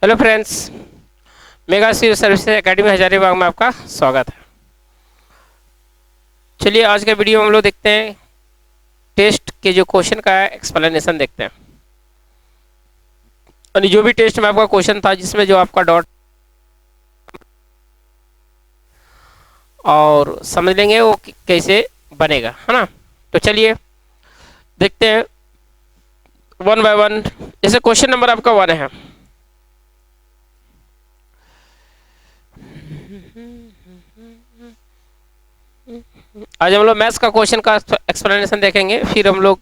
Hello friends, mega civil services academy Hazaribagh में आपका स्वागत है। चलिए आज का वीडियो हम लोग देखते हैं, टेस्ट के जो क्वेश्चन का एक्सप्लेनेशन देखते हैं। यानी जो भी टेस्ट में आपका क्वेश्चन था जिसमें जो आपका डॉट और समझ लेंगे वो कैसे बनेगा, है ना। तो चलिए देखते हैं वन बाय वन। जैसे क्वेश्चन नंबर आपका 1 है। आज हम लोग मैथ्स का क्वेश्चन का एक्सप्लेनेशन देखेंगे, फिर हम लोग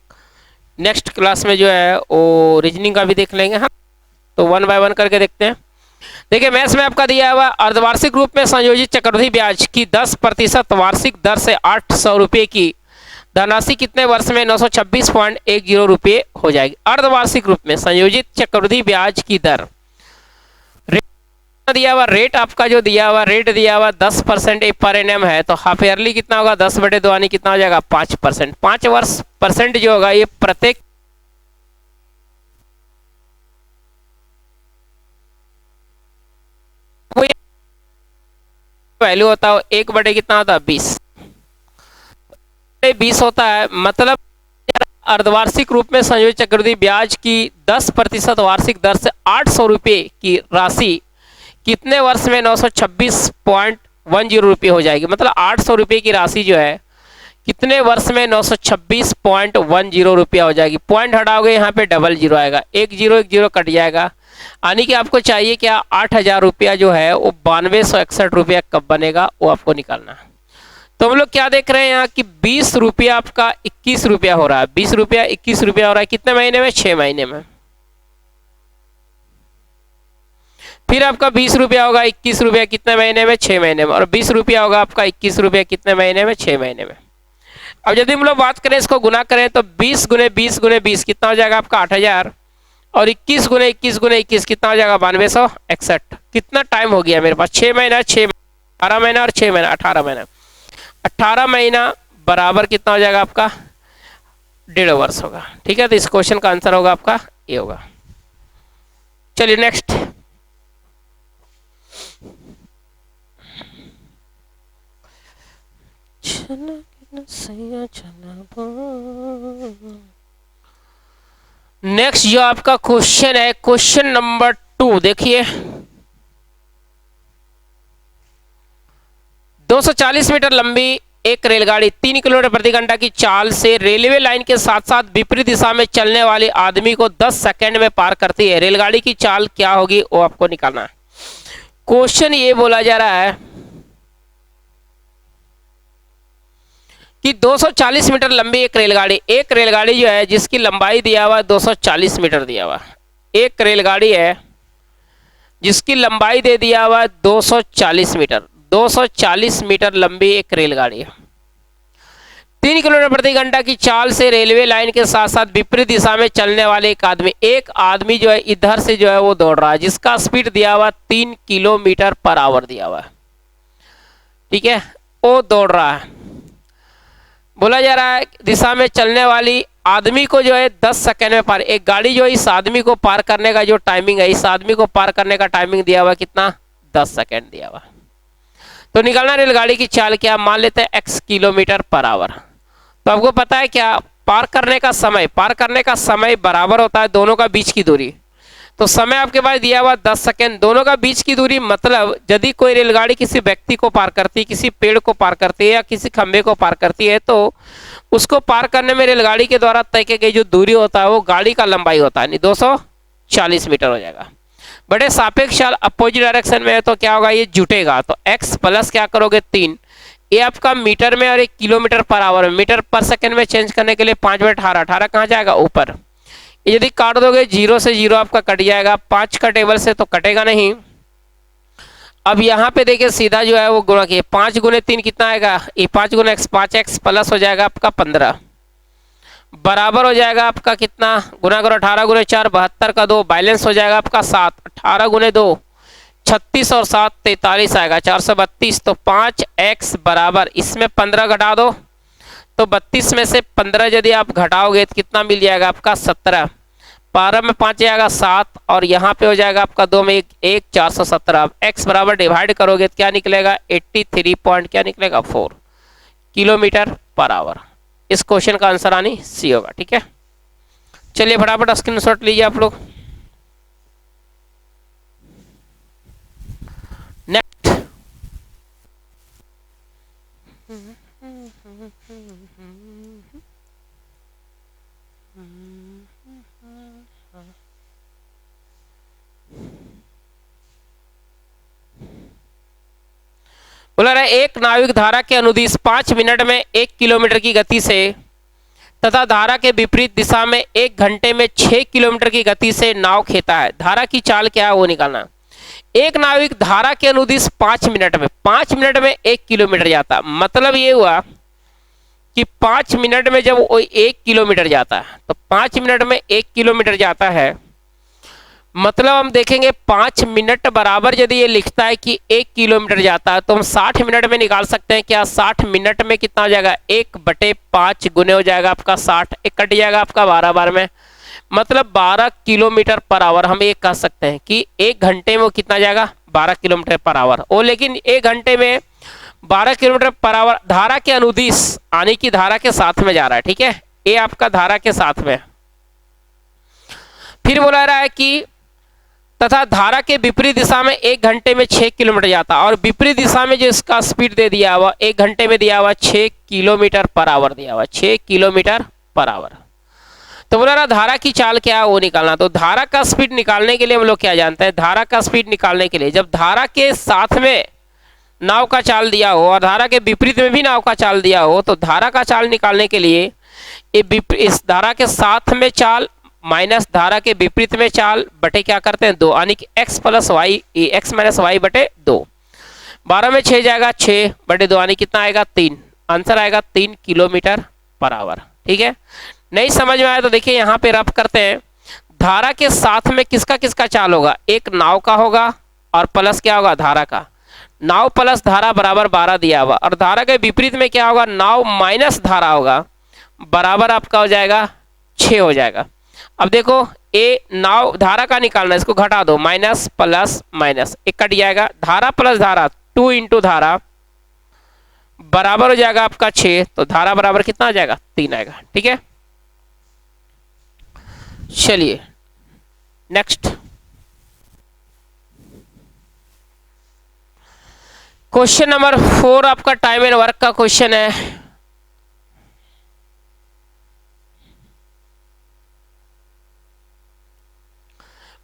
नेक्स्ट क्लास में जो है वो रीजनिंग का भी देख लेंगे। हाँ, तो 1 बाय 1 करके देखते हैं। देखिए मैथ्स में आपका दिया हुआ अर्धवार्षिक रूप में संयोजित चक्रवृद्धि ब्याज की 10% वार्षिक दर से 800 रुपये की धनराशि कितने वर्ष में 926.10 रुपये हो जाएगी। अर्धवार्षिक रूप में संयोजित चक्रवृद्धि ब्याज की दर दिया हुआ रेट, आपका जो दिया हुआ रेट दिया हुआ 10% पर एनएम है, तो हाफ ईयरली कितना होगा 10/2 यानी कितना हो जाएगा 5%। 5 वर्ष परसेंट जो होगा ये प्रत्येक वैल्यू होता है 1/, कितना होता है 20 होता है। मतलब अर्धवार्षिक रूप में संयोजित चक्रवृद्धि ब्याज की 10% वार्षिक दर से 800 रुपये की राशि कितने वर्ष में 926.10 रुपये हो जाएगी। मतलब 800 रुपये की राशि जो है कितने वर्ष में 926.10 रुपया हो जाएगी। पॉइंट हटाओगे यहाँ पे 00 आएगा, 1010 कट जाएगा। यानी कि आपको चाहिए क्या 8000 रुपया जो है वो 9261 रुपया कब बनेगा वो आपको निकालना है। तो हम लोग क्या देख रहे हैं यहाँ कि 20 रुपया आपका 21 रुपया हो रहा है। 20 रुपया 21 रुपया हो रहा है कितने महीने में 6 महीने में। फिर आपका 20 रुपया होगा 21 रुपया कितने महीने में 6 महीने में। और 20 रुपया होगा आपका 21 रुपया कितने महीने में 6 महीने में। अब यदि हम लोग बात करें इसको गुना करें तो 20 × 20 × 20 कितना हो जाएगा आपका 8000 और 21 × 21 × 21 कितना हो जाएगा 9261। कितना टाइम हो गया मेरे पास 6 महीना 12 महीना और 6 महीना 18 महीना। 18 महीना बराबर कितना हो जाएगा आपका 1.5 वर्ष होगा। ठीक है, तो इस क्वेश्चन का आंसर होगा आपका ये होगा। चलिए नेक्स्ट। नेक्स्ट जो आपका क्वेश्चन है क्वेश्चन नंबर 2 देखिए। 240 मीटर लंबी एक रेलगाड़ी 3 किलोमीटर प्रति घंटा की चाल से रेलवे लाइन के साथ साथ विपरीत दिशा में चलने वाले आदमी को 10 सेकंड में पार करती है। रेलगाड़ी की चाल क्या होगी वो आपको निकालना है। क्वेश्चन ये बोला जा रहा है कि 240 मीटर लंबी एक रेलगाड़ी जो है जिसकी लंबाई दिया हुआ 240 मीटर दिया हुआ। एक रेलगाड़ी है जिसकी लंबाई दे दिया हुआ 240 मीटर। 240 मीटर लंबी एक रेलगाड़ी है। 3 किलोमीटर प्रति घंटा की चाल से रेलवे लाइन के साथ साथ विपरीत दिशा में चलने वाले एक आदमी जो है इधर से जो है वो दौड़ रहा है जिसका स्पीड दिया हुआ 3 किलोमीटर पर आवर दिया हुआ है। ठीक है, वो दौड़ रहा है। बोला जा रहा है दिशा में चलने वाली आदमी को जो है 10 सेकंड में पार। एक गाड़ी जो इस आदमी को पार करने का जो टाइमिंग है, इस आदमी को पार करने का टाइमिंग दिया हुआ कितना 10 सेकंड दिया हुआ। तो निकालना रेलगाड़ी की चाल क्या, मान लेते हैं x किलोमीटर पर आवर। तो आपको पता है क्या पार करने का समय बराबर होता है दोनों का बीच की दूरी। तो समय आपके पास दिया हुआ 10 सेकंड, दोनों का बीच की दूरी। मतलब यदि कोई रेलगाड़ी किसी व्यक्ति को पार करती है, किसी पेड़ को पार करती है या किसी खंभे को पार करती है, तो उसको पार करने में रेलगाड़ी के द्वारा तय की गई जो दूरी होता है वो गाड़ी का लंबाई होता है, 240 मीटर हो जाएगा। बड़े सापेक्ष चाल अपोजिट डायरेक्शन में है तो क्या होगा ये जुटेगा। तो x प्लस क्या करोगे 3, ये आपका मीटर में और 1 किलोमीटर पर आवर में। मीटर पर सेकंड में चेंज करने के लिए 5/18, 18 कहाँ जाएगा ऊपर। यदि काट दोगे 0 से 0 आपका कट जाएगा, 5 का टेबल से तो कटेगा नहीं। अब यहाँ पे देखिए सीधा जो है वो गुणा किए 5 × 3 कितना आएगा, ये 5 × x 5x प्लस हो जाएगा आपका 15 बराबर हो जाएगा आपका कितना, गुना करो 18 × 4 72 का 2 बैलेंस हो जाएगा आपका 7। 18 × 2 36 और 7 43 आएगा 432। तो 5x बराबर इसमें 15 घटा दो तो 32 में से 15 यदि आप घटाओगे तो कितना मिल जाएगा आपका 17। 12 में 5 जाएगा 7 और यहाँ पे हो जाएगा आपका 2 में 1 417। अब x बराबर डिवाइड करोगे तो क्या निकलेगा 83 पॉइंट क्या निकलेगा 4 किलोमीटर पर आवर। इस क्वेश्चन का आंसर आनी सी होगा। ठीक है, चलिए फटाफट स्क्रीनशॉट लीजिए आप लोग। नेक्स्ट, बोला रहा है एक नाविक धारा के अनुदिश 5 मिनट में 1 किलोमीटर की गति से तथा धारा के विपरीत दिशा में 1 घंटे में 6 किलोमीटर की गति से नाव खेता है। धारा की चाल क्या है वो निकालना। एक नाविक धारा के अनुदिश 5 मिनट में 1 किलोमीटर जाता, मतलब ये हुआ कि 5 मिनट में जब वो 1 किलोमीटर जाता है तो 5 मिनट में 1 किलोमीटर जाता है, मतलब हम देखेंगे 5 मिनट बराबर यदि ये लिखता है कि 1 किलोमीटर जाता है तो हम 60 मिनट में निकाल सकते हैं। क्या 60 मिनट में कितना हो जाएगा 1/5 गुने हो जाएगा आपका 60, एक कट जाएगा आपका 12 बार में, मतलब 12 किलोमीटर पर आवर। हम ये कह सकते हैं कि 1 घंटे में वो कितना जाएगा 12 किलोमीटर पर आवर। और लेकिन 1 घंटे में 12 किलोमीटर पर आवर धारा के अनुदिश आने की धारा के साथ में जा रहा है। ठीक है, ये आपका धारा के साथ में। फिर बोला रहा है कि तथा धारा के विपरीत दिशा में 1 घंटे में 6 किलोमीटर जाता, और विपरीत दिशा में जो इसका स्पीड दे दिया हुआ 1 घंटे में दिया हुआ 6 किलोमीटर पर आवर दिया हुआ, 6 किलोमीटर पर आवर। तो बोला रहा धारा की चाल क्या है वो निकालना। तो धारा का स्पीड निकालने के लिए हम लोग क्या जानते हैं, धारा का स्पीड निकालने के लिए जब धारा के साथ में नाव का चाल दिया हो और धारा के विपरीत में भी नाव का चाल दिया हो, तो धारा का चाल निकालने के लिए इस धारा के साथ में चाल माइनस धारा के विपरीत में चाल बटे क्या करते हैं 2, यानी कि x plus Y x minus Y बटे 2। 12 में 6 जाएगा 6 बटे 2, यानी कितना आएगा 3। आंसर आएगा 3 किलोमीटर पर आवर। ठीक है, नहीं समझ में आया तो देखिए यहाँ पे रफ करते हैं। धारा के साथ में किसका किसका चाल होगा, एक नाव का होगा और प्लस क्या होगा धारा का। नाव प्लस धारा बराबर 12 दिया हुआ, और धारा के विपरीत में क्या होगा नाव माइनस धारा होगा, बराबर आपका हो जाएगा 6 हो जाएगा। अब देखो ए नाव धारा का निकालना, इसको घटा दो, माइनस प्लस माइनस एक कट जाएगा, धारा प्लस धारा 2 इंटू धारा बराबर हो जाएगा आपका 6, तो धारा बराबर कितना आ जाएगा 3 आएगा। ठीक है, चलिए नेक्स्ट क्वेश्चन नंबर 4 आपका टाइम एंड वर्क का क्वेश्चन है।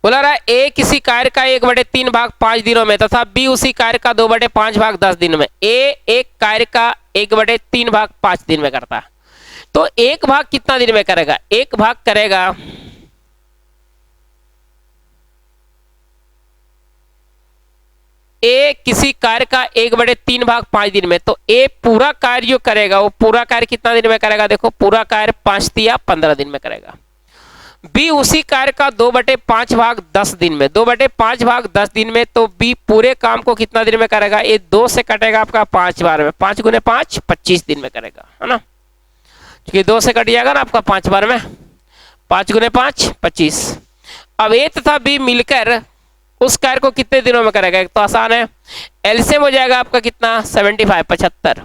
बोला रहा है ए किसी कार्य का 1/3 भाग 5 दिनों में तथा बी उसी कार्य का 2/5 भाग 10 दिन में। ए एक कार्य का 1/3 भाग 5 दिन में करता है, तो एक भाग कितना दिन में करेगा, एक भाग करेगा ए किसी कार्य का 1/3 भाग 5 दिन में, तो ए पूरा कार्य जो करेगा वो पूरा कार्य कितना दिन में करेगा, देखो पूरा कार्य 5 या 15 दिन में करेगा। बी उसी कार्य का 2/5 भाग 10 दिन में, 2/5 भाग 10 दिन में, तो बी पूरे काम को कितना दिन में करेगा, ये 2 से कटेगा आपका 5 बार में, 5 गुने 5 25 दिन में करेगा, है ना, क्योंकि 2 से कट जाएगा ना आपका 5 बार में, 5 गुने 5 25। अब ए तथा बी मिलकर उस कार्य को कितने दिनों में करेगा, एक तो आसान है, एलसीएम हो जाएगा आपका कितना 75 75,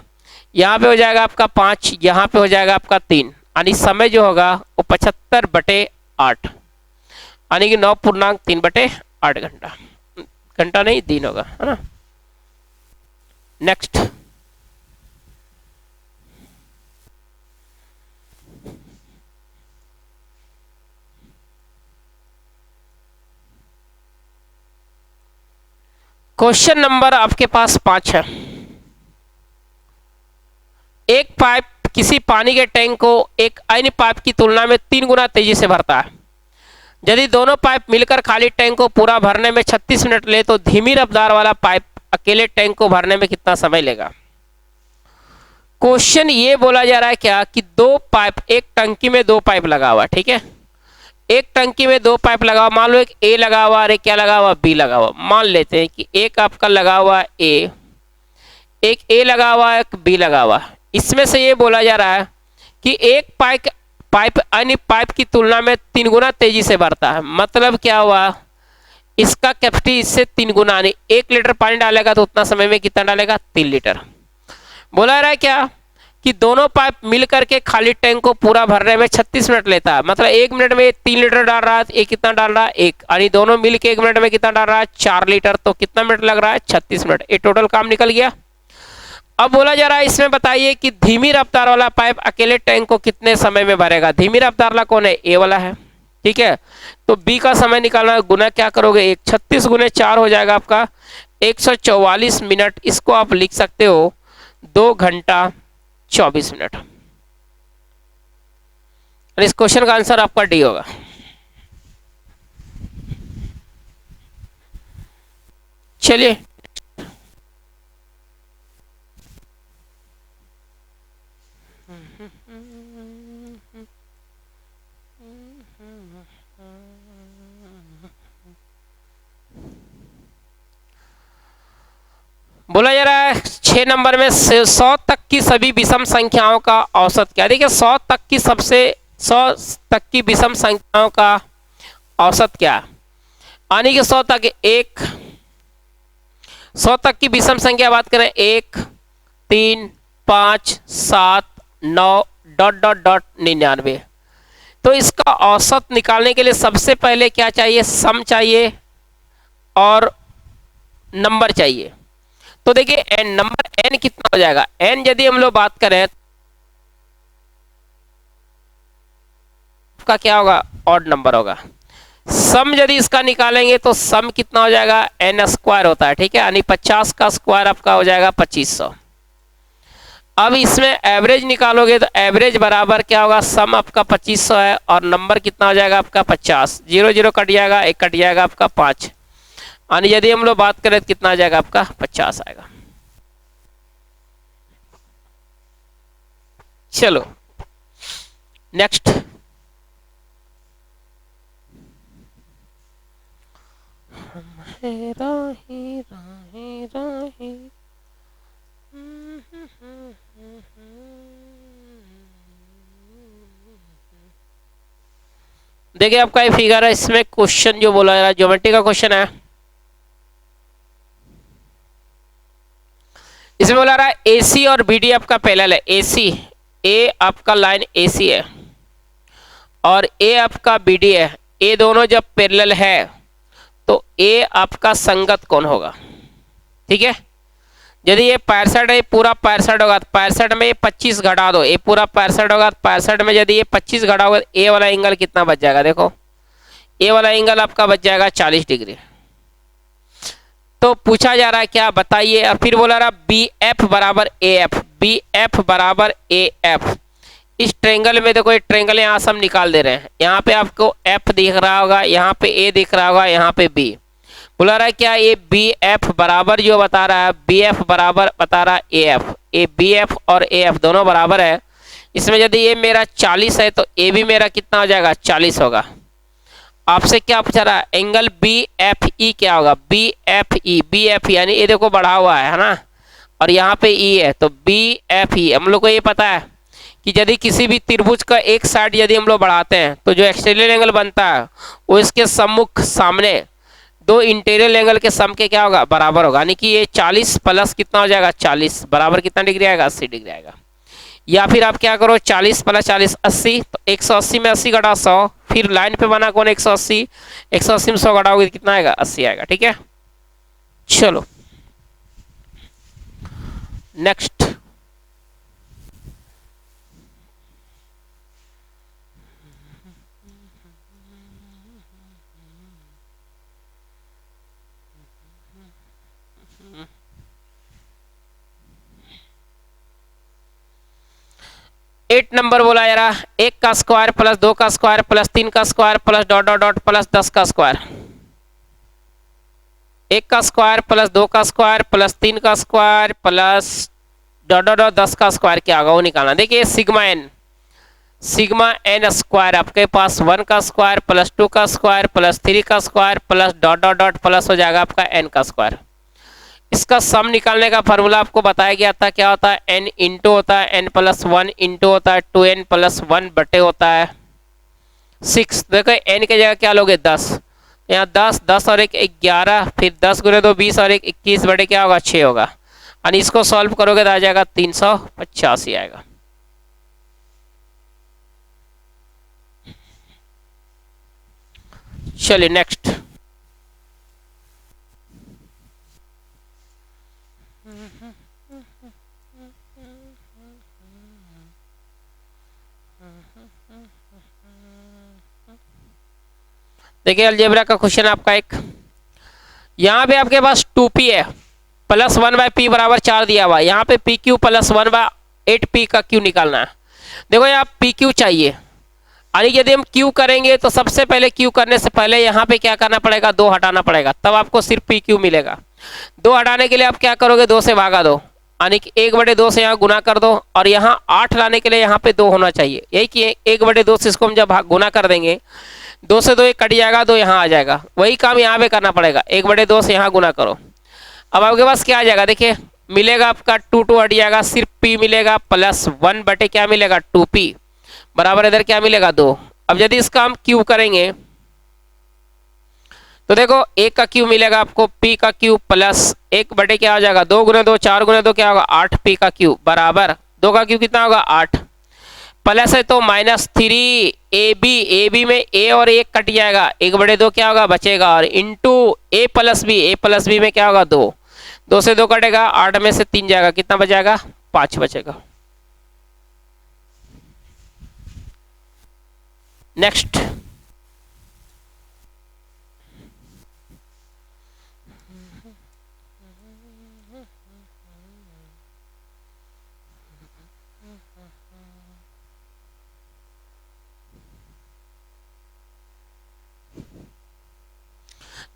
यहाँ पे हो जाएगा आपका 5, यहाँ पे हो जाएगा आपका 3, यानी समय जो होगा वो 75/8, यानी कि 9.3/8 घंटा, घंटा नहीं दिन होगा, है ना। नेक्स्ट क्वेश्चन नंबर आपके पास 5 है। एक पाइप किसी पानी के टैंक को एक अन्य पाइप की तुलना में 3 गुना तेजी से भरता है। यदि दोनों पाइप मिलकर खाली टैंक को पूरा भरने में 36 मिनट ले तो धीमी रफ्तार वाला पाइप अकेले टैंक को भरने में कितना समय लेगा। क्वेश्चन ये बोला जा रहा है क्या कि 2 पाइप, एक टंकी में 2 पाइप लगा हुआ, ठीक है, एक टंकी में 2 पाइप लगा हुआ, मान लो एक ए लगा हुआ और एक क्या लगा हुआ बी लगा हुआ। मान लेते हैं कि एक आपका लगा हुआ ए, एक ए लगा हुआ एक बी लगा हुआ। इसमें से ये बोला जा रहा है कि एक पाइप अन्य पाइप की तुलना में 3 गुना तेजी से बढ़ता है। मतलब क्या हुआ, इसका कैपेसिटी इससे 3 गुना, यानी 1 लीटर पानी डालेगा तो उतना समय में कितना डालेगा, 3 लीटर। बोला रहा है क्या कि दोनों पाइप मिल करके खाली टैंक को पूरा भरने में 36 मिनट लेता है। मतलब 1 मिनट में 3 लीटर डाल रहा है, एक कितना डाल रहा है, 1, यानी दोनों मिल के 1 मिनट में कितना डाल रहा है, 4 लीटर। तो कितना मिनट लग रहा है, 36 मिनट। ये टोटल काम निकल गया। अब बोला जा रहा है इसमें बताइए कि धीमी रफ्तार वाला पाइप अकेले टैंक को कितने समय में भरेगा। धीमी रफ्तार वाला कौन है, ए वाला है, ठीक है। तो बी का समय निकालना, गुना क्या करोगे, 36 गुने 4 हो जाएगा आपका 144 मिनट। इसको आप लिख सकते हो 2 घंटा 24 मिनट। और इस क्वेश्चन का आंसर आपका डी होगा। चलिए बोला जा रहा है 6 नंबर में 100 तक की सभी विषम संख्याओं का औसत क्या। देखिए 100 तक की विषम संख्याओं का औसत क्या, यानी कि 100 तक 100 तक की विषम संख्या बात करें 1, 3, 5, 7, 9 ... 99। तो इसका औसत निकालने के लिए सबसे पहले क्या चाहिए, सम चाहिए और नंबर चाहिए। तो देखिए एन नंबर एन कितना हो जाएगा, एन यदि हम लोग बात करें का क्या होगा, ऑड नंबर होगा। सम यदि इसका निकालेंगे तो सम कितना हो जाएगा, एन स्क्वायर होता है, ठीक है, यानी 50 का स्क्वायर आपका हो जाएगा 2500। अब इसमें एवरेज निकालोगे तो एवरेज बराबर क्या होगा, सम आपका 2500 है और नंबर कितना हो जाएगा आपका 50, 0 0 कट जाएगा, 1 कट जाएगा आपका 5, यानी यदि हम लोग बात करें तो कितना आ जाएगा आपका 50 आएगा। चलो नेक्स्ट, देखिए आपका ये फिगर है, इसमें क्वेश्चन जो बोला जा रहा है ज्योमेट्री का क्वेश्चन है। इसमें बोला रहा है AC और BD आपका पैरेलल है। AC ए आपका लाइन AC है और ए आपका BD है। ये दोनों जब पैरेलल है तो ए आपका संगत कौन होगा, ठीक है। यदि ये 65 है, पूरा 65 होगा तो 65 में ये 25 घटा दो, ये पूरा 65 होगा तो 65 में यदि ये 25 घटा होगा तो ए वाला एंगल कितना बच जाएगा, देखो ए वाला एंगल आपका बच जाएगा 40 डिग्री। तो पूछा जा रहा है क्या बताइए, और फिर बोला रहा BF बराबर AF, BF बराबर AF। इस ट्रेंगल में देखो, ये ट्रेंगल यहाँ से हम निकाल दे रहे हैं, यहाँ पे आपको F दिख रहा होगा, यहाँ पे A दिख रहा होगा, यहाँ पे B। बोला रहा है क्या ये BF बराबर जो बता रहा है, BF बराबर बता रहा है AF, ये BF और AF दोनों बराबर है। इसमें यदि ये मेरा 40 है तो A भी मेरा कितना हो जाएगा, 40 होगा। आपसे क्या पूछा रहा है, एंगल BFE क्या होगा, BFE यानी ये देखो बढ़ा हुआ है ना, और यहाँ पे E है तो BFE। हम लोग को ये पता है कि यदि किसी भी त्रिभुज का एक साइड यदि हम लोग बढ़ाते हैं तो जो एक्सटीरियर एंगल बनता है वो इसके सम्मुख सामने दो इंटीरियर एंगल के सम के क्या होगा, बराबर होगा। यानी कि ये 40 प्लस कितना हो जाएगा, 40 बराबर कितना डिग्री आएगा, 80 डिग्री आएगा। या फिर आप क्या करो, 40 प्लस 40 80, तो 180 में 80 घटा 100, फिर लाइन पे बना कौन 180, 180 में 100 घटाओगे कितना आएगा, 80 आएगा, ठीक है। चलो नेक्स्ट, एट नंबर बोला जा रहा, 1 का स्क्वायर प्लस 2 का स्क्वायर प्लस 3 का स्क्वायर प्लस ... प्लस 10 का स्क्वायर। 1 का स्क्वायर प्लस 2 का स्क्वायर प्लस 3 का स्क्वायर प्लस ... 10 का स्क्वायर क्या होगा वो निकालना। देखिए सिग्मा एन स्क्वायर आपके पास 1 का स्क्वायर प्लस 2 का स्क्वायर प्लस 3 का स्क्वायर प्लस ... प्लस हो जाएगा आपका n का स्क्वायर। इसका सम निकालने का फॉर्मूला आपको बताया गया था, क्या होता है, n इंटू होता है n प्लस 1 इंटू होता है 2n प्लस 1 बटे होता है 6। देखो n की जगह क्या लोगे 10, यहाँ 10 और 1 11, फिर 10 गुने 2 20 और 1 21 बटे क्या होगा 6 होगा, और इसको सॉल्व करोगे तो आ जाएगा 385 आएगा। चलिए नेक्स्ट। देखिए अलजेब्रा का क्वेश्चन आपका एक, यहाँ पे आपके पास 2p है प्लस 1/p बराबर 4 दिया हुआ है, यहाँ पे pq प्लस 1/8p का q निकालना है। देखो यहाँ pq चाहिए, यानी यदि हम q करेंगे तो सबसे पहले q करने से पहले यहाँ पे क्या करना पड़ेगा, 2 हटाना पड़ेगा, तब आपको सिर्फ pq मिलेगा। 2 हटाने के लिए आप क्या करोगे, 2 से भागा दो, यानी कि 1/2 से यहाँ गुना कर दो, और यहाँ 8 लाने के लिए यहाँ पे 2 होना चाहिए, यही कि 1/2 से इसको हम जब गुना कर देंगे 2 से 2 कट जाएगा, 2 यहाँ आ जाएगा, वही काम यहाँ पे करना पड़ेगा, 1/2 से यहाँ गुना करो। अब आपके पास क्या आ जाएगा, देखिए मिलेगा आपका 2 हट जाएगा, सिर्फ p मिलेगा प्लस 1 बटे क्या मिलेगा 2p बराबर इधर क्या मिलेगा 2। अब यदि इसका हम q करेंगे तो देखो 1 का q मिलेगा आपको, p का q प्लस 1 बटे क्या हो जाएगा 2 गुने 2 4 गुने 2 क्या होगा 8p का q बराबर 2 का q कितना होगा 8, प्लस है तो -3 ab में a और 1 कट जाएगा, 1/2 क्या होगा बचेगा, और इंटू a प्लस b में क्या होगा 2 से 2 कटेगा, 8 में से 3 जाएगा, कितना बचेगा 5 बचेगा। नेक्स्ट।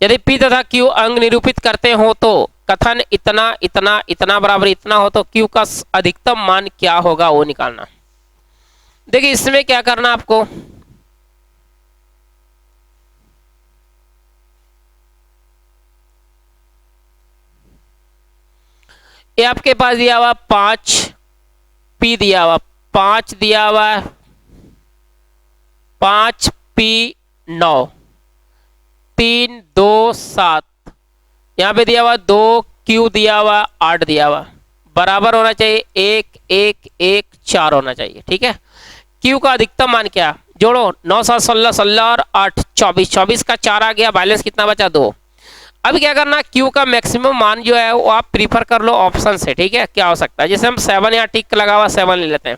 यदि p तथा q अंग निरूपित करते हो तो कथन इतना इतना इतना बराबर इतना हो तो q का अधिकतम मान क्या होगा वो निकालना। देखिए इसमें क्या करना आपको, ये आपके पास दिया हुआ 5p दिया हुआ 5 दिया हुआ 5p 9 3 2 7, यहाँ पे दिया हुआ 2q दिया हुआ 8 दिया हुआ, बराबर होना चाहिए 1 1 1 4 होना चाहिए, ठीक है। q का अधिकतम मान क्या, जोड़ो 9 7 16 16 और 8 24, 24 का 4 आ गया, बैलेंस कितना बचा 2। अब क्या करना, q का मैक्सिमम मान जो है वो आप प्रीफर कर लो ऑप्शन से, ठीक है। क्या हो सकता है, जैसे हम 7 यहाँ टिक लगा हुआ 7 ले लेते हैं,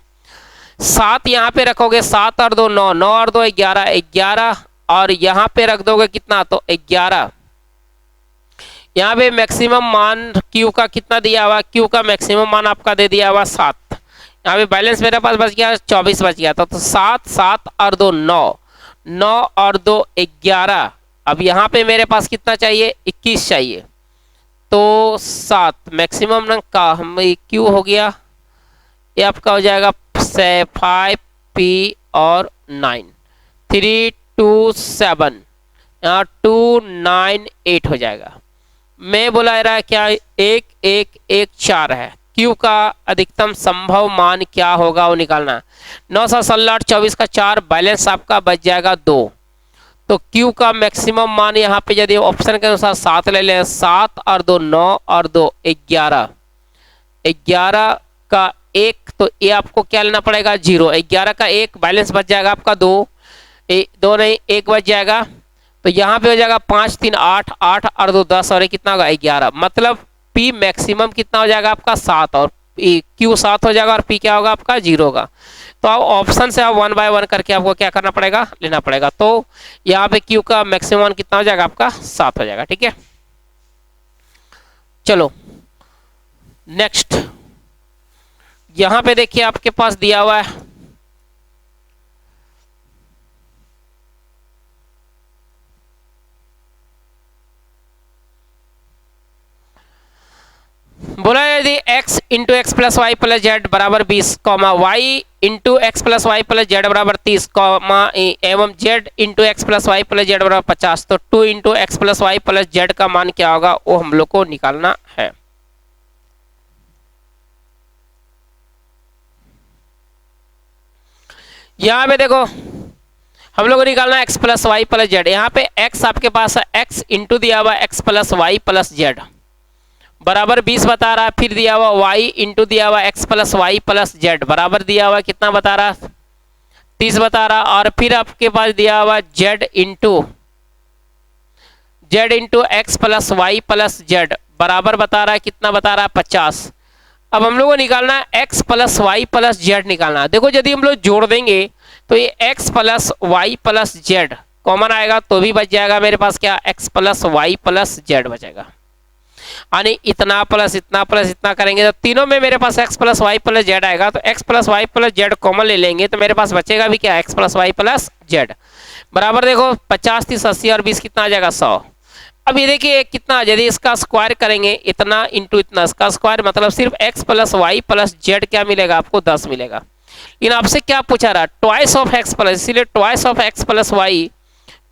7 यहाँ पे रखोगे, 7 और 2 9, 9 और 2 11, 11 और यहाँ पे रख दोगे कितना तो 11। यहाँ पे मैक्सिमम मान q का कितना दिया हुआ, q का मैक्सिमम मान आपका दे दिया हुआ 7, यहाँ पे बैलेंस मेरे पास बच गया 24 बच गया था, तो 7 7 और 2 9, 9 और 2 11। अब यहाँ पे मेरे पास कितना चाहिए 21 चाहिए, तो 7 मैक्सिमम नंग का हम q हो गया, ये आपका हो जाएगा 5p और 9 3 2 7, यहाँ 2 9 8 हो जाएगा। मैं बुला रहा है क्या 1 1 1 4 है, q का अधिकतम संभव मान क्या होगा वो निकालना। 9 7 16 8 24 का 4, बैलेंस आपका बच जाएगा 2, तो q का मैक्सिमम मान यहाँ पे यदि ऑप्शन के अनुसार 7 ले लें, 7 और 2 9 और 2 11, 11 का 1, तो ये आपको क्या लेना पड़ेगा 0, 11 का 1, बैलेंस बच जाएगा आपका 2 2 नहीं 1 बच जाएगा, तो यहाँ पे हो जाएगा 5 3 8 8 और 2 10 और कितना होगा 11, मतलब p मैक्सिमम कितना हो जाएगा आपका 7 और q 7 हो जाएगा और p क्या होगा आपका 0 होगा। तो आप ऑप्शन से आप 1 बाय 1 करके आपको क्या करना पड़ेगा लेना पड़ेगा, तो यहाँ पे q का मैक्सिमम कितना हो जाएगा आपका 7 हो जाएगा, ठीक है। चलो नेक्स्ट, यहाँ पे देखिए आपके पास दिया हुआ है बोला यदि x into x plus Y plus Z बराबर 20, y into x plus Y plus Z बराबर 30, एवं z into x plus Y plus Z बराबर 50, तो 2 into x plus Y plus Z का मान क्या होगा वो हम लोग को निकालना है। यहाँ पे देखो हम लोग को निकालना है x plus Y plus Z. यहाँ पे एक्स आपके पास है, एक्स इंटू दिया हुआ x plus Y plus Z बराबर 20 बता रहा है। फिर दिया हुआ वाई इंटू दिया हुआ x plus Y plus Z बराबर दिया हुआ कितना बता रहा, 30 बता रहा। और फिर आपके पास दिया हुआ z into x plus Y plus Z बराबर बता रहा है कितना बता रहा है, 50। अब हम लोग को निकालना है x plus Y plus z निकालना है। देखो यदि हम लोग जोड़ देंगे तो ये x plus Y plus Z common आएगा तो भी बच जाएगा मेरे पास क्या, x plus Y plus z बचेगा। यानी इतना प्लस इतना करेंगे तो तीनों में मेरे पास X plus Y plus Z आएगा। तो X plus Y plus Z common ले लेंगे तो मेरे पास बचेगा भी क्या, x plus Y plus Z बराबर देखो 50 30 80 और 20 कितना आ जाएगा, 100। अब ये देखिए कितना, यदि इसका स्क्वायर करेंगे इतना इंटू इतना, इसका स्क्वायर मतलब सिर्फ x plus Y plus z क्या मिलेगा आपको, 10 मिलेगा। लेकिन आपसे क्या पूछा रहा, ट्वाइस ऑफ एक्स प्लस, इसीलिए twice of x plus Y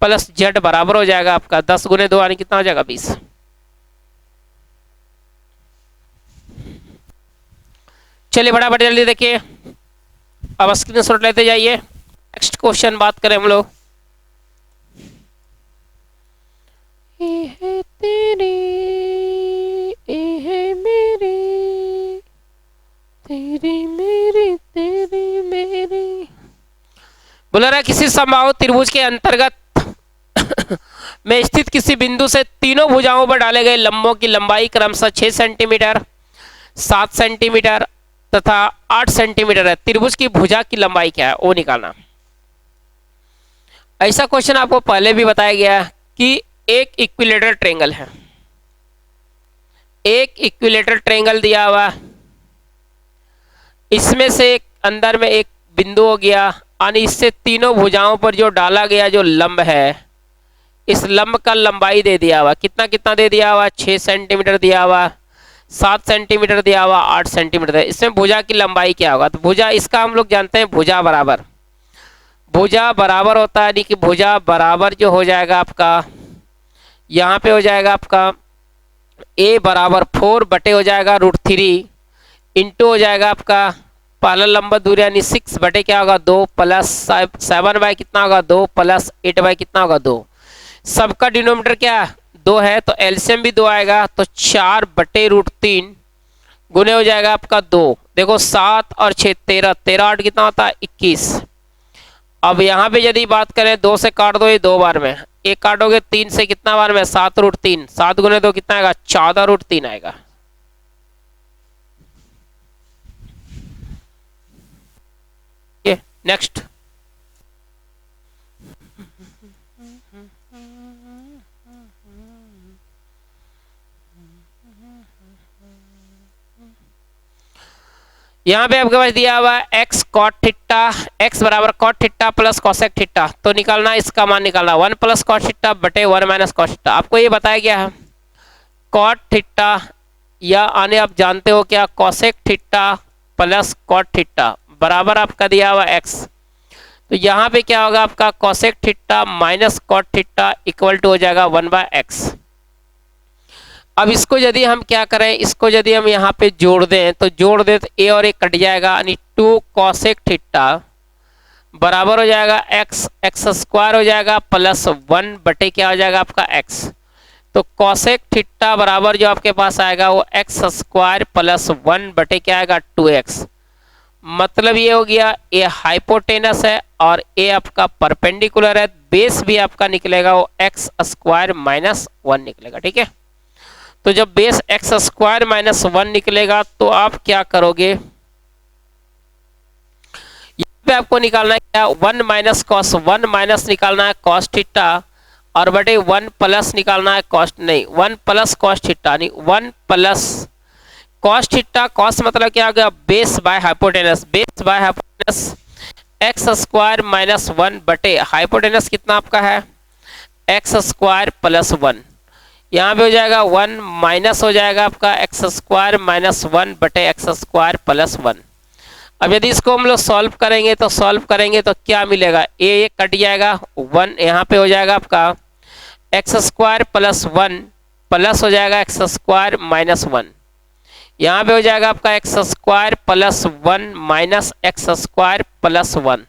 plus Z बराबर हो जाएगा आपका 10 गुने 2 यानी कितना हो जाएगा, 20। चलिए फटाफट जल्दी देखिए, अब स्क्रीनशॉट लेते जाइए। नेक्स्ट क्वेश्चन बात करें हम लोग। तेरी मेरी, तेरी मेरी बोला रहा किसी समबाहु त्रिभुज के अंतर्गत में स्थित किसी बिंदु से तीनों भुजाओं पर डाले गए लंबों की लंबाई क्रमशः 6 सेंटीमीटर, 7 सेंटीमीटर तथा 8 सेंटीमीटर है। त्रिभुज की भुजा की लंबाई क्या है वो निकालना। ऐसा क्वेश्चन आपको पहले भी बताया गया कि एक इक्विलेटरल ट्रायंगल है, एक इक्विलेटरल ट्रायंगल दिया हुआ, इसमें से अंदर में एक बिंदु हो गया यानी इससे तीनों भुजाओं पर जो डाला गया जो लंब है, इस लंब का लंबाई दे दिया हुआ कितना कितना दे दिया हुआ, 6 सेंटीमीटर दिया हुआ, 7 सेंटीमीटर दिया हुआ, 8 सेंटीमीटर। इसमें भुजा की लंबाई क्या होगा, तो भुजा इसका हम लोग जानते हैं भुजा बराबर होता है, यानी कि भुजा बराबर जो हो जाएगा आपका यहाँ पे हो जाएगा आपका a बराबर 4 बटे हो जाएगा √3 इंटू हो जाएगा आपका पहला लंबा दूरी यानी 6 बटे क्या होगा 2 प्लस 7 बाय कितना होगा 2 प्लस 8 बाय कितना होगा 2। सबका डिनोमिनेटर क्या 2 है तो एलसीएम भी 2 आएगा, तो 4 बटे √3 गुने हो जाएगा आपका 2। देखो 7 और 6 13, 13 8 कितना होता है 21। अब यहाँ पे यदि बात करें 2 से काट दो ये 2 बार में, एक काटोगे 3 से कितना बार में 7 √3, 7 गुने 2 कितना आएगा 14 √3 आएगा। नेक्स्ट यहाँ पे आपके पास दिया हुआ एक्स कॉट थीटा, एक्स बराबर cot theta plus cosec theta, तो निकालना इसका मान निकालना 1 प्लस कॉट थीटा बटे 1 माइनस कॉट थीटा। आपको ये बताया गया है कॉट थीटा या आने आप जानते हो क्या cosec theta plus cot theta बराबर आपका दिया हुआ एक्स, तो यहाँ पे क्या होगा आपका cosec theta minus cot theta equal to हो जाएगा 1/x। अब इसको यदि हम क्या करें, इसको यदि हम यहाँ पे जोड़ दें तो a और a कट जाएगा यानी 2 कोसेक थीटा बराबर हो जाएगा x स्क्वायर हो जाएगा प्लस 1 बटे क्या हो जाएगा आपका x। तो कोसेक थीटा बराबर जो आपके पास आएगा वो x स्क्वायर प्लस 1 बटे क्या आएगा 2x। मतलब ये हो गया ए हाइपोटेनस है और ए आपका परपेंडिकुलर है, बेस भी आपका निकलेगा वो x स्क्वायर माइनस 1 निकलेगा। ठीक है, तो जब बेस x स्क्वायर माइनस 1 निकलेगा तो आप क्या करोगे, यहाँ पे आपको निकालना है क्या 1 माइनस कॉस 1 माइनस निकालना है कॉस थीटा और बटे 1 प्लस निकालना है कॉस, नहीं 1 प्लस कॉस थीटा यानी 1 प्लस कॉस थीटा, कॉस मतलब क्या हो गया base by hypotenuse, base by hypotenuse x square minus 1 बटे हाइपोटेनस कितना आपका है एक्स स्क्वायर प्लस 1। यहाँ पे हो जाएगा 1 माइनस हो जाएगा आपका एक्स स्क्वायर माइनस 1 बटे एक्स स्क्वायर प्लस 1। अब यदि इसको हम लोग सॉल्व करेंगे तो क्या मिलेगा, ए कट जाएगा 1, यहाँ पे हो जाएगा आपका एक्स स्क्वायर प्लस 1 प्लस हो जाएगा एक्स स्क्वायर माइनस 1, यहाँ पे हो जाएगा आपका x square plus 1 minus x square plus 1।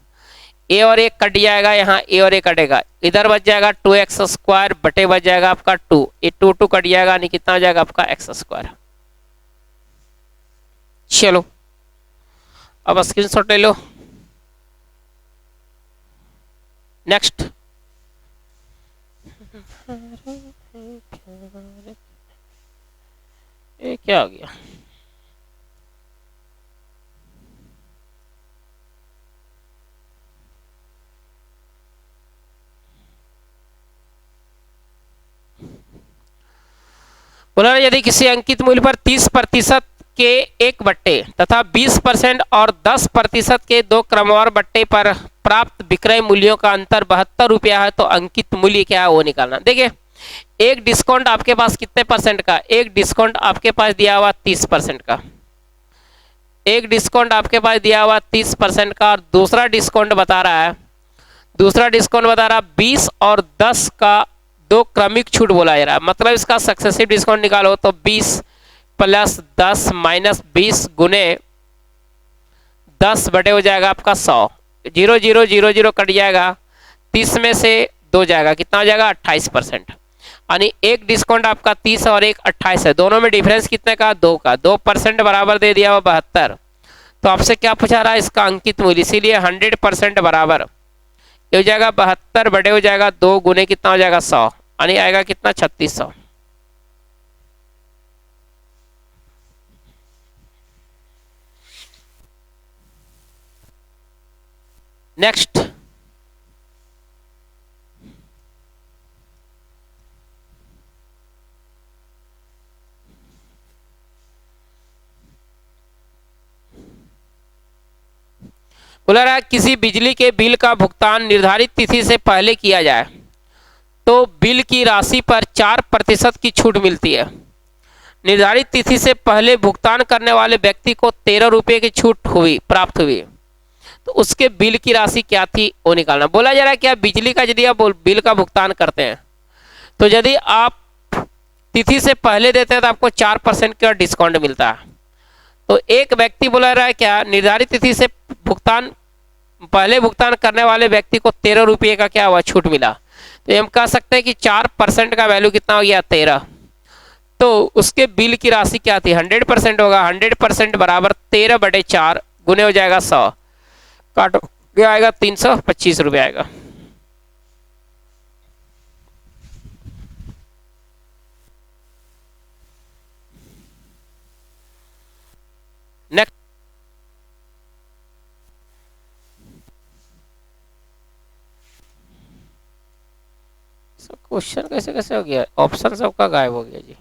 ए और एक कट जाएगा, यहाँ ए और ए कटेगा, इधर बच जाएगा 2x² बटे बच जाएगा आपका 2, ये 2 कट जाएगा, यानी कितना हो जाएगा आपका x²। चलो अब स्क्रीनशॉट ले लो। नेक्स्ट, ये क्या हो गया? बोला यदि किसी अंकित मूल्य पर 30% के एक बट्टे तथा 20% और 10% के दो क्रमवार बट्टे पर प्राप्त विक्रय मूल्यों का अंतर 72 रुपया है, तो अंकित मूल्य क्या है वो निकालना। देखिए एक डिस्काउंट आपके पास कितने परसेंट का? एक डिस्काउंट आपके पास दिया हुआ 30% का, एक डिस्काउंट आपके पास दिया हुआ 30% का, और दूसरा डिस्काउंट बता रहा है, दूसरा डिस्काउंट बता रहा 20 और 10 का दो क्रमिक छूट बोला जा रहा है। मतलब इसका सक्सेसिव डिस्काउंट निकालो तो 20 + 10 - 20 गुने 10 बटे हो जाएगा आपका 100, 0 0 0 0 कट जाएगा, 30 में से 2 जाएगा, कितना हो जाएगा 28%। यानी एक डिस्काउंट आपका 30 और एक 28 है, दोनों में डिफरेंस कितने का? 2 का, 2% बराबर दे दिया हुआ 72। तो आपसे क्या पूछा रहा है? इसका अंकित मूल्य, इसीलिए 100% बराबर ये हो जाएगा 72 बटे हो जाएगा 2 गुने कितना हो जाएगा 100, यानी आएगा कितना 3600। नेक्स्ट, बोला रहा है किसी बिजली के बिल का भुगतान निर्धारित तिथि से पहले किया जाए तो बिल की राशि पर 4% की छूट मिलती है। निर्धारित तिथि से पहले भुगतान करने वाले व्यक्ति को 13 रुपये की छूट प्राप्त हुई, तो उसके बिल की राशि क्या थी वो निकालना। बोला जा रहा है क्या बिजली का यदि आप बिल का भुगतान करते हैं तो यदि आप तिथि से पहले देते हैं तो आपको 4% का डिस्काउंट मिलता है। तो एक व्यक्ति बोला रहा है क्या निर्धारित तिथि से पहले भुगतान करने वाले व्यक्ति को 13 रुपये का क्या हुआ छूट मिला, तो हम कह सकते हैं कि 4% का वैल्यू कितना हो गया 13, तो उसके बिल की राशि क्या थी 100% होगा, 100% बराबर 13 बटे 4 गुने हो जाएगा 100, काटो क्या आएगा 325 रुपये आएगा। नेक्स्ट, क्वेश्चन कैसे कैसे हो गया, ऑप्शन सबका गायब हो गया जी,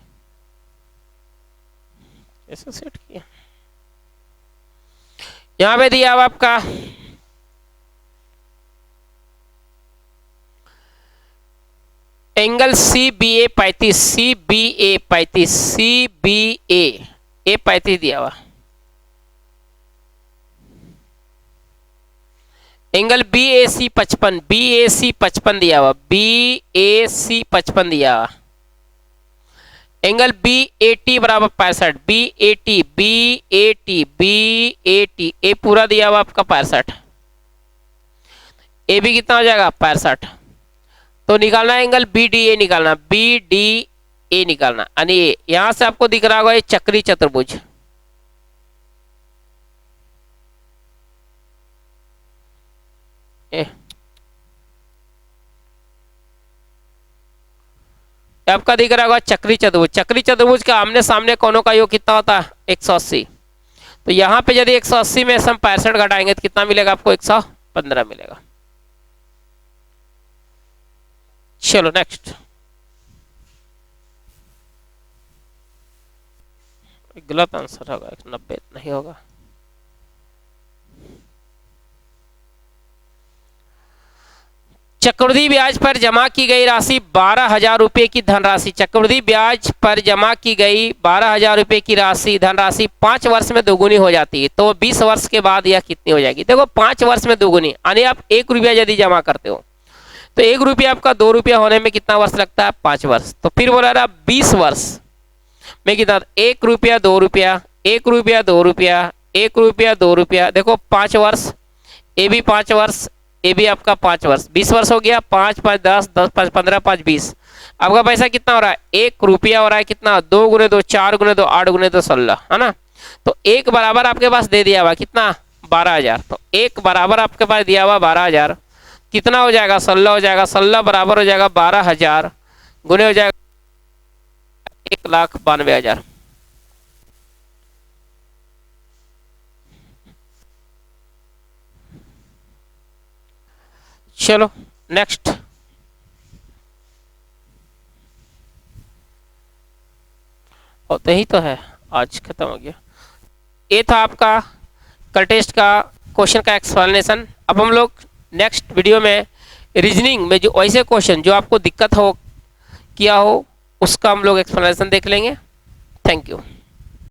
कैसे सेट किया? यहां पे दिया अब आपका angle CBA 35, CBA 35, CBA A 35 दिया हुआ, एंगल BAC 55, BAC 55 दिया हुआ, BAC 55 दिया हुआ, एंगल BAT बराबर 65, BAT BAT BAT ए पूरा दिया हुआ आपका 65, ए भी कितना हो जाएगा 65, तो निकालना एंगल BDA निकालना, BDA निकालना, यानी यहां से आपको दिख रहा होगा ये चक्री चतुर्भुज, आपका दिख रहा होगा चक्री चतुर्भुज। चक्री चतुर्भुज का आमने सामने कोनों का योग कितना होता है 180, तो यहाँ पे यदि 180 में से हम 65 घटाएंगे तो कितना मिलेगा आपको 115 मिलेगा। चलो नेक्स्ट, गलत आंसर होगा, 90 नहीं होगा। चक्रवृद्धि ब्याज पर जमा की गई राशि 12,000 रुपये की धनराशि, चक्रवृद्धि ब्याज पर जमा की गई 12,000 रुपये की राशि धनराशि 5 वर्ष में दोगुनी हो जाती है, तो 20 वर्ष के बाद यह कितनी हो जाएगी? देखो 5 वर्ष में दोगुनी, यानी आप 1 रुपया यदि जमा करते हो तो 1 रुपया आपका 2 रुपया होने में कितना वर्ष लगता है? 5 वर्ष। तो फिर बोला रहा 20 वर्ष में कितना? 1 रुपया 2 रुपया, 1 रुपया 2 रुपया, 1 रुपया 2 रुपया, देखो 5 वर्ष, ए भी 5 वर्ष, ये भी आपका 5 वर्ष, 20 वर्ष हो गया। 5 5 10, 10 5 15, 5 20। आपका पैसा कितना हो रहा है? 1 रुपया हो रहा है कितना? 2 गुने 2 4 गुने 2 8 गुने 2 16, है ना। तो 1 बराबर आपके पास दे दिया हुआ कितना? 12,000। तो 1 बराबर आपके पास दिया हुआ 12,000, कितना हो जाएगा? 16 हो जाएगा। 16 बराबर हो जाएगा 12,000 गुने हो जाएगा 1,92,000। चलो नेक्स्ट। और तो यही तो है, आज खत्म हो गया। ये था आपका कल टेस्ट का क्वेश्चन का एक्सप्लेनेशन। अब हम लोग नेक्स्ट वीडियो में रीजनिंग में जो ऐसे क्वेश्चन जो आपको दिक्कत हो किया हो उसका हम लोग एक्सप्लेनेशन देख लेंगे। Thank you.